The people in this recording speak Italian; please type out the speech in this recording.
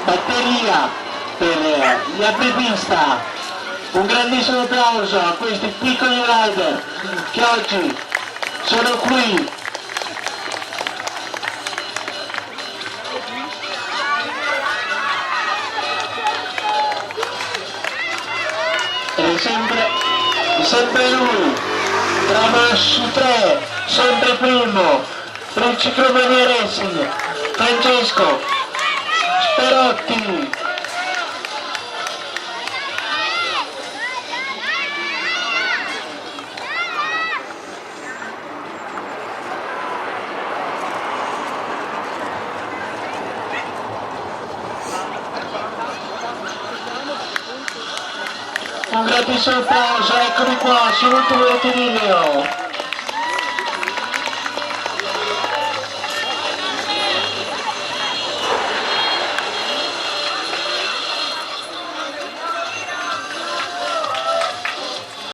batteria per gli apripista. Un grandissimo applauso a questi piccoli rider che oggi sono qui. E sempre lui, trama su 3, sempre primo, per il Ciclomania Racing, Francesco Sperotti. Un grandissimo applauso, eccomi qua sull'ultimo rettilineo.